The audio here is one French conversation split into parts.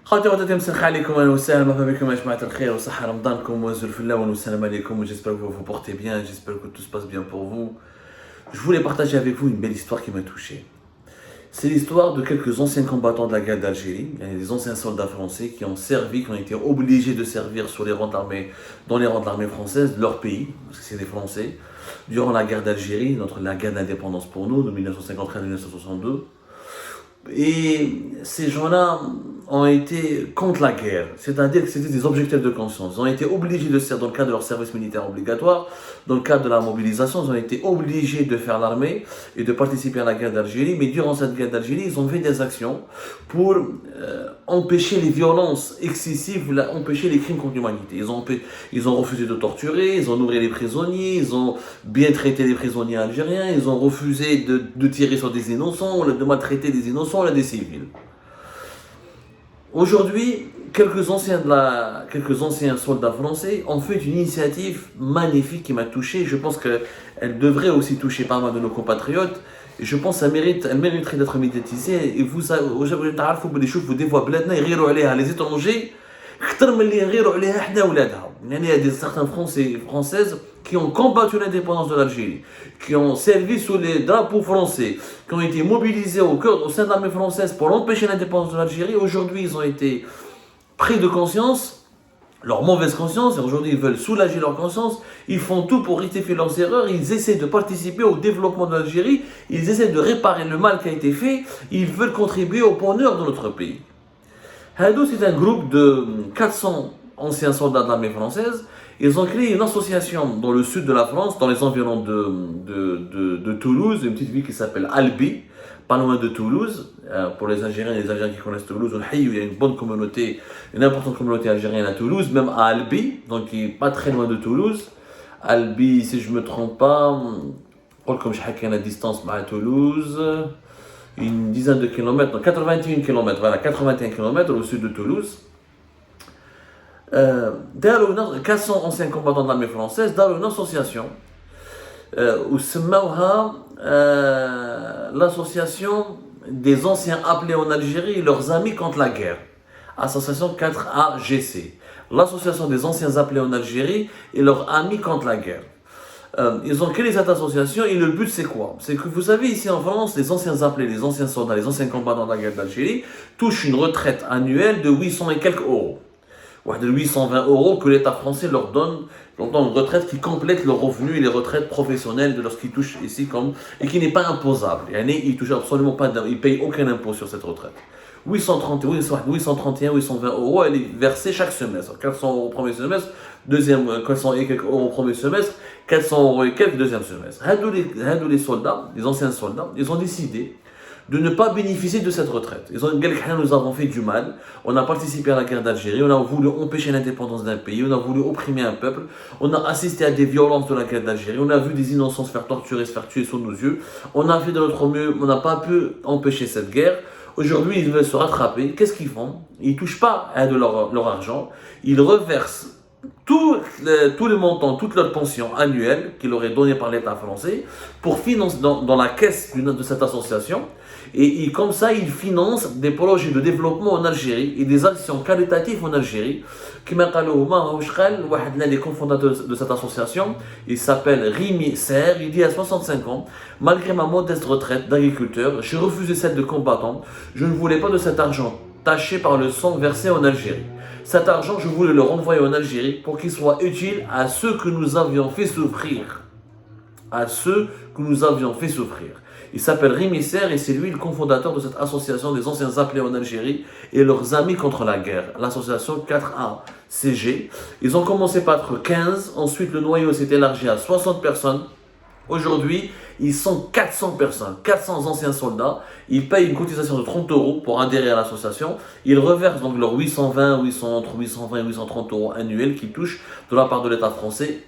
خاطر غدا مسخ عليكم اهلا وسهلا مرحبا بكم يا جماعه الخير وصحه رمضانكم وزول الله والسلام عليكم. J'espère que vous vous portez bien, j'espère que tout se passe bien pour vous. Je voulais partager avec vous une belle histoire qui m'a touché. C'est l'histoire de quelques anciens combattants de la guerre d'Algérie, des anciens soldats français qui ont servi, qui ont été obligés de servir sur les rangs de l'armée, dans les rangs de l'armée française de leur pays, parce que c'est des Français, durant la guerre d'Algérie, la guerre d'indépendance pour nous, de 1953 à 1962. Et ces gens-là ont été contre la guerre, c'est-à-dire que c'était des objecteurs de conscience. Ils ont été obligés de servir dans le cadre de leur service militaire obligatoire, dans le cadre de la mobilisation, ils ont été obligés de faire l'armée et de participer à la guerre d'Algérie. Mais durant cette guerre d'Algérie, ils ont fait des actions pour empêcher les violences excessives, empêcher les crimes contre l'humanité. Ils ont refusé de torturer, ils ont nourri les prisonniers, ils ont bien traité les prisonniers algériens, ils ont refusé de tirer sur des innocents, de maltraiter des innocents, des civils. Aujourd'hui, quelques anciens soldats français ont fait une initiative magnifique qui m'a touché. Je pense qu'elle devrait aussi toucher pas mal de nos compatriotes. Et je pense qu'elle mériterait d'être médiatisée. Et vous savez, des voix les étrangers, il y a certains Français et Françaises qui ont combattu l'indépendance de l'Algérie, qui ont servi sous les drapeaux français, qui ont été mobilisés au sein de l'armée française pour empêcher l'indépendance de l'Algérie. Aujourd'hui, ils ont été pris de conscience, leur mauvaise conscience, et aujourd'hui ils veulent soulager leur conscience. Ils font tout pour rectifier leurs erreurs, ils essaient de participer au développement de l'Algérie, ils essaient de réparer le mal qui a été fait, ils veulent contribuer au bonheur de notre pays. Hadou, c'est un groupe de 400 anciens soldats de l'armée française. Ils ont créé une association dans le sud de la France, dans les environs de Toulouse, une petite ville qui s'appelle Albi, pas loin de Toulouse. Pour les Algériens et les Algériens qui connaissent Toulouse, il y a une bonne communauté, une importante communauté algérienne à Toulouse, même à Albi, donc qui n'est pas très loin de Toulouse. Albi, si je ne me trompe pas, comme je sais la distance à Toulouse, une dizaine de kilomètres, donc 81 kilomètres, voilà, 81 kilomètres au sud de Toulouse. 400 anciens combattants de l'armée française dans une association où se l'association des anciens appelés en Algérie et leurs amis contre la guerre, association 4AGC, l'association des anciens appelés en Algérie et leurs amis contre la guerre. Ils ont créé cette association et le but c'est quoi? C'est que vous savez, ici en France, les anciens appelés, les anciens soldats, les anciens combattants de la guerre d'Algérie touchent une retraite annuelle de 800 et quelques euros. De 820 euros que l'État français leur donne une retraite qui complète leurs revenus et les retraites professionnelles de lorsqu'ils touchent ici et qui n'est pas imposable. Ils ne touchent absolument pas, ils ne payent aucun impôt sur cette retraite. 831, 820 euros, elle est versée chaque semestre. 400 euros au premier semestre, 400 et quelques euros au premier semestre, 400 euros et quelques deuxième semestre. Les soldats, les anciens soldats, ils ont décidé de ne pas bénéficier de cette retraite. Ils ont dit, nous avons fait du mal, on a participé à la guerre d'Algérie, on a voulu empêcher l'indépendance d'un pays, on a voulu opprimer un peuple, on a assisté à des violences de la guerre d'Algérie, on a vu des innocents se faire torturer, se faire tuer sous nos yeux, on a fait de notre mieux, on n'a pas pu empêcher cette guerre. Aujourd'hui, ils veulent se rattraper. Qu'est-ce qu'ils font? Ils ne touchent pas de leur argent, ils reversent tous les montants, toute leur pension annuelle qu'ils auraient donnée par l'État français pour financer dans la caisse de cette association. Et comme ça, ils financent des projets de développement en Algérie et des actions caritatives en Algérie. L'un des cofondateurs de cette association, il s'appelle Rimi Serre, il dit à 65 ans, malgré ma modeste retraite d'agriculteur, j'ai refusé celle de combattant, je ne voulais pas de cet argent taché par le sang versé en Algérie. Cet argent, je voulais le renvoyer en Algérie pour qu'il soit utile à ceux que nous avions fait souffrir. À ceux que nous avions fait souffrir. Il s'appelle Rimi Serre et c'est lui le cofondateur de cette association des anciens appelés en Algérie et leurs amis contre la guerre, l'association 4ACG. Ils ont commencé par être 15, ensuite le noyau s'est élargi à 60 personnes. Aujourd'hui, ils sont 400 personnes, 400 anciens soldats. Ils payent une cotisation de 30 euros pour adhérer à l'association. Ils reversent donc leurs entre 820 et 830 euros annuels qu'ils touchent de la part de l'État français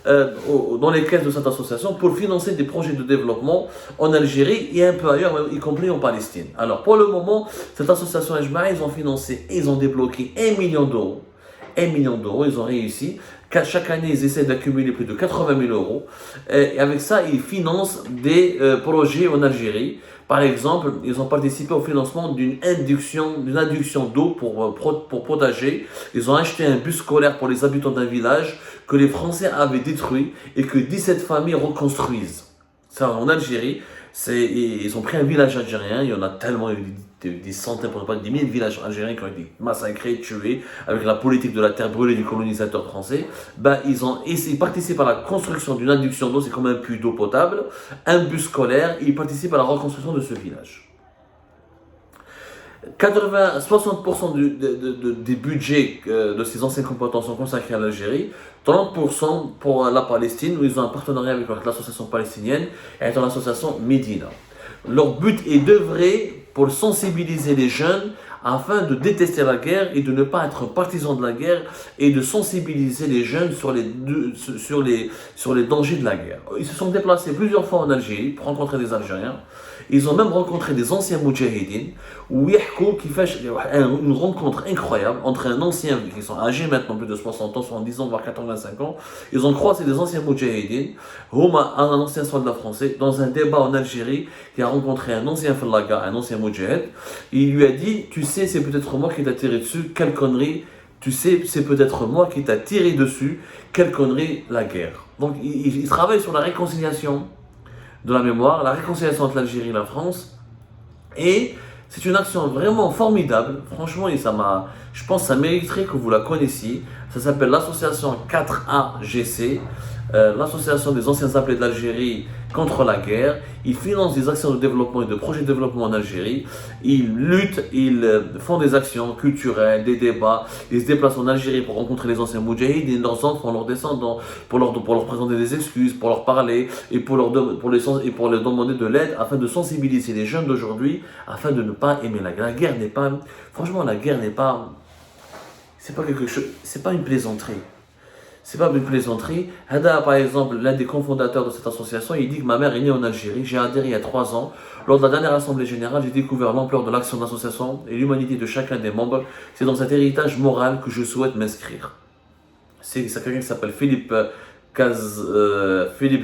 dans les caisses de cette association pour financer des projets de développement en Algérie et un peu ailleurs, y compris en Palestine. Alors pour le moment, cette association Ejma, ils ont financé et ils ont débloqué 1 million d'euros. 1 million d'euros, ils ont réussi. Chaque année, ils essaient d'accumuler plus de 80 000 euros. Et avec ça, ils financent des projets en Algérie Par exemple, ils ont participé au financement d'une induction d'eau pour potager. Ils ont acheté un bus scolaire pour les habitants d'un village que les Français avaient détruit et que 17 familles reconstruisent. Ça, en Algérie, ils ont pris un village algérien, il y en a tellement, il y a eu des centaines, pour ne pas dire des milliers de villages algériens qui ont été massacrés, tués, avec la politique de la terre brûlée du colonisateur français. Ben, ils participent à la construction d'une induction d'eau, c'est comme un puits d'eau potable, un bus scolaire, et ils participent à la reconstruction de ce village. 60% des budgets de ces anciens combattants sont consacrés à l'Algérie, 30% pour la Palestine, où ils ont un partenariat avec l'association palestinienne et avec l'association Medina. Leur but est d'œuvrer pour sensibiliser les jeunes afin de détester la guerre et de ne pas être partisans de la guerre et de sensibiliser les jeunes sur les dangers de la guerre. Ils se sont déplacés plusieurs fois en Algérie pour rencontrer des Algériens. Ils ont même rencontré des anciens moudjahidines où qui fait une rencontre incroyable entre un ancien, qui sont âgés maintenant plus de 60 ans, 70 ans, voire 85 ans. Ils ont croisé des anciens moudjahidines, un ancien soldat français, dans un débat en Algérie, qui a rencontré un ancien fallaga, un ancien moudjahid. Il lui a dit, tu sais, c'est peut-être moi qui t'a tiré dessus, quelle connerie. Tu sais, c'est peut-être moi qui t'a tiré dessus, quelle connerie, la guerre. Donc, il travaille sur la réconciliation de la mémoire, la réconciliation entre l'Algérie et la France. Et c'est une action vraiment formidable. Franchement, je pense que ça mériterait que vous la connaissiez. Ça s'appelle l'association 4AGC, l'association des anciens appelés de l'Algérie contre la guerre. Ils financent des actions de développement et de projets de développement en Algérie. Ils luttent, ils font des actions culturelles, des débats. Ils se déplacent en Algérie pour rencontrer les anciens moudjahides, leurs enfants, leurs descendants, pour leur présenter des excuses, pour leur parler et pour leur demander de l'aide afin de sensibiliser les jeunes d'aujourd'hui afin de ne pas aimer la guerre. La guerre n'est pas, franchement, la guerre n'est pas, c'est pas quelque chose, c'est pas une plaisanterie. C'est pas une plaisanterie. Hada, par exemple, l'un des cofondateurs de cette association, il dit que ma mère est née en Algérie. J'ai adhéré il y a 3 ans. Lors de la dernière assemblée générale, j'ai découvert l'ampleur de l'action de l'association et l'humanité de chacun des membres. C'est dans cet héritage moral que je souhaite m'inscrire. C'est quelqu'un qui s'appelle Philippe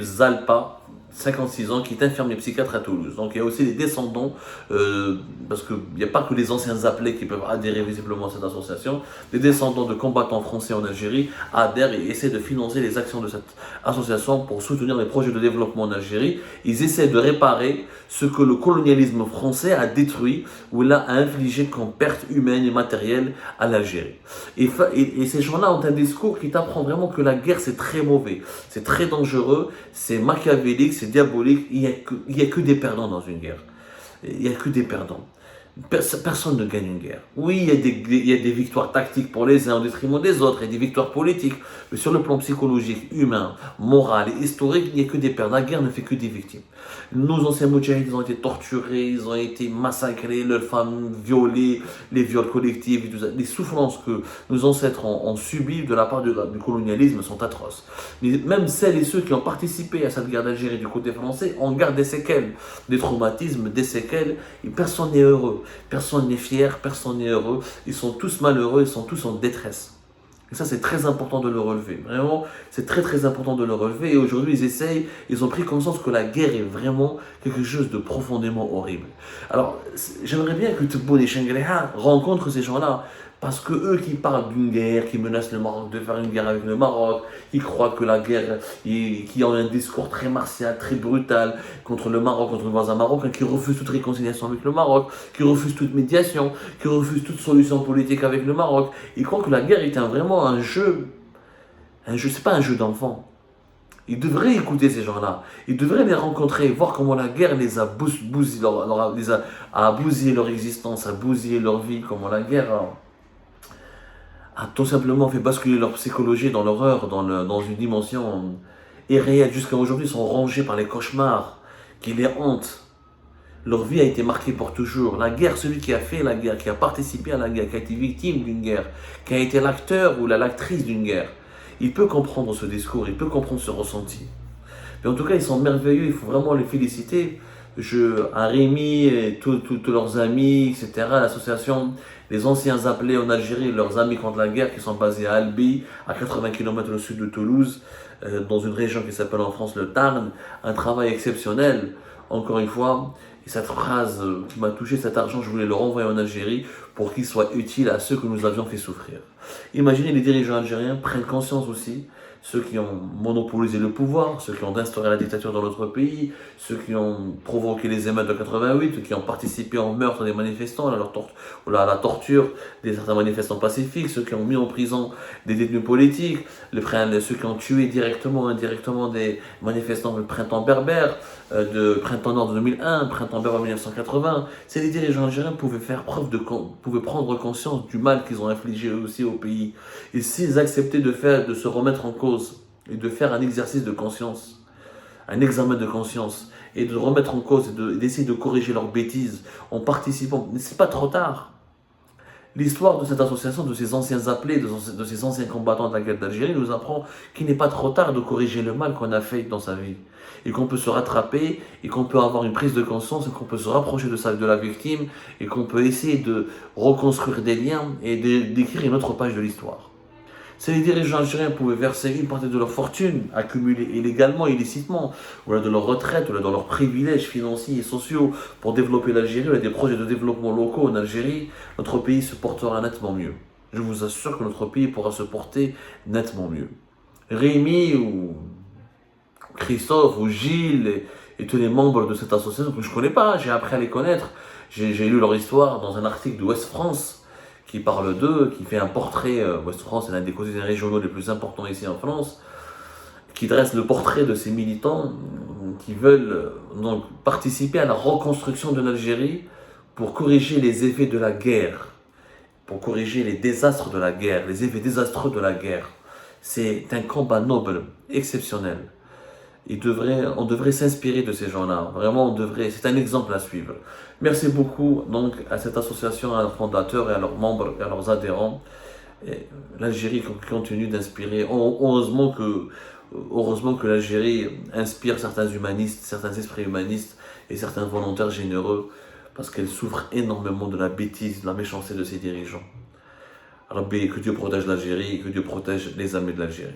Zalpa, 56 ans, qui est infirmier psychiatre à Toulouse. Donc il y a aussi des descendants, parce qu'il n'y a pas que les anciens appelés qui peuvent adhérer visiblement à cette association, des descendants de combattants français en Algérie adhèrent et essaient de financer les actions de cette association pour soutenir les projets de développement en Algérie. Ils essaient de réparer ce que le colonialisme français a détruit ou il a infligé comme perte humaine et matérielle à l'Algérie. Et ces gens-là ont un discours qui t'apprend vraiment que la guerre c'est très mauvais, c'est très dangereux, c'est machiavélique, c'est diabolique. Il n'y a que des perdants dans une guerre. Il n'y a que des perdants. Personne ne gagne une guerre. Oui, il y a des victoires tactiques pour les uns au détriment des autres, il y a des victoires politiques, mais sur le plan psychologique, humain, moral et historique, il n'y a que des perdants. La guerre ne fait que des victimes. Nos anciens moudjahids, ils ont été torturés, ils ont été massacrés, leurs femmes violées, les viols collectifs, les souffrances que nos ancêtres ont subies de la part du colonialisme sont atroces. Mais même celles et ceux qui ont participé à cette guerre d'Algérie du côté français en gardent des séquelles, des traumatismes, des séquelles, et personne n'est heureux. Personne n'est fier, personne n'est heureux. Ils sont tous malheureux, ils sont tous en détresse. Et ça, c'est très important de le relever. Vraiment, c'est très très important de le relever. Et aujourd'hui, ils ont pris conscience que la guerre est vraiment quelque chose de profondément horrible. Alors, j'aimerais bien que Tebboune et Shengriha rencontrent ces gens-là. Parce que eux qui parlent d'une guerre, qui menacent le Maroc de faire une guerre avec le Maroc, qui croient que la guerre, qui ont un discours très martial, très brutal contre le Maroc, contre le voisin marocain, qui refusent toute réconciliation avec le Maroc, qui refusent toute médiation, qui refusent toute solution politique avec le Maroc. Ils croient que la guerre est vraiment un jeu, c'est pas un jeu d'enfant. Ils devraient écouter ces gens-là. Ils devraient les rencontrer, voir comment la guerre les a bousillé leur existence, a bousillé leur vie, comment la guerre a tout simplement fait basculer leur psychologie dans l'horreur, dans une dimension irréelle. Jusqu'à aujourd'hui, ils sont rongés par les cauchemars qui les hantent. Leur vie a été marquée pour toujours. La guerre, celui qui a fait la guerre, qui a participé à la guerre, qui a été victime d'une guerre, qui a été l'acteur ou l'actrice d'une guerre, il peut comprendre ce discours, il peut comprendre ce ressenti. Mais en tout cas, ils sont merveilleux, il faut vraiment les féliciter. À Rémi, et tous leurs amis, etc., l'association des anciens appelés en Algérie, leurs amis contre la guerre, qui sont basés à Albi, à 80 km au sud de Toulouse, dans une région qui s'appelle en France le Tarn, un travail exceptionnel, encore une fois, Et cette phrase qui m'a touché, cet argent, je voulais le renvoyer en Algérie pour qu'il soit utile à ceux que nous avions fait souffrir. Imaginez les dirigeants algériens prennent conscience aussi, ceux qui ont monopolisé le pouvoir, ceux qui ont instauré la dictature dans notre pays, ceux qui ont provoqué les émeutes de 88, ceux qui ont participé au meurtre des manifestants, à la torture des certains manifestants pacifiques, ceux qui ont mis en prison des détenus politiques, ceux qui ont tué directement ou indirectement des manifestants du printemps berbère, de printemps nord de 2001, printemps berbère 1980. C'est les dirigeants algériens pouvaient prendre conscience du mal qu'ils ont infligé eux aussi au pays. Et s'ils acceptaient de se remettre en cause et de faire un exercice de conscience, un examen de conscience, et de remettre en cause et d'essayer de corriger leurs bêtises en participant, mais c'est pas trop tard. L'histoire de cette association, de ces anciens appelés, de ces anciens combattants de la guerre d'Algérie nous apprend qu'il n'est pas trop tard de corriger le mal qu'on a fait dans sa vie. Et qu'on peut se rattraper, et qu'on peut avoir une prise de conscience, et qu'on peut se rapprocher de la victime, et qu'on peut essayer de reconstruire des liens et d'écrire une autre page de l'histoire. Si les dirigeants algériens pouvaient verser une partie de leur fortune, accumulée illégalement, illicitement, ou là de leur retraite, ou là de leurs privilèges financiers et sociaux pour développer l'Algérie, ou là des projets de développement locaux en Algérie, notre pays se portera nettement mieux. Je vous assure que notre pays pourra se porter nettement mieux. Rémi ou Christophe ou Gilles et tous les membres de cette association que je ne connais pas, j'ai appris à les connaître. J'ai lu leur histoire dans un article de Ouest France qui parle d'eux, qui fait un portrait. Ouest France est l'un des quotidiens régionaux les plus importants ici en France, qui dresse le portrait de ces militants qui veulent donc participer à la reconstruction de l'Algérie pour corriger les effets de la guerre, pour corriger les désastres de la guerre, les effets désastreux de la guerre. C'est un combat noble, exceptionnel. On devrait s'inspirer de ces gens-là. Vraiment, c'est un exemple à suivre. Merci beaucoup donc à cette association, à leurs fondateurs et à leurs membres et à leurs adhérents. L'Algérie continue d'inspirer. Heureusement que l'Algérie inspire certains humanistes, certains esprits humanistes et certains volontaires généreux, parce qu'elle souffre énormément de la bêtise, de la méchanceté de ses dirigeants. Rabbi, que Dieu protège l'Algérie et que Dieu protège les amis de l'Algérie.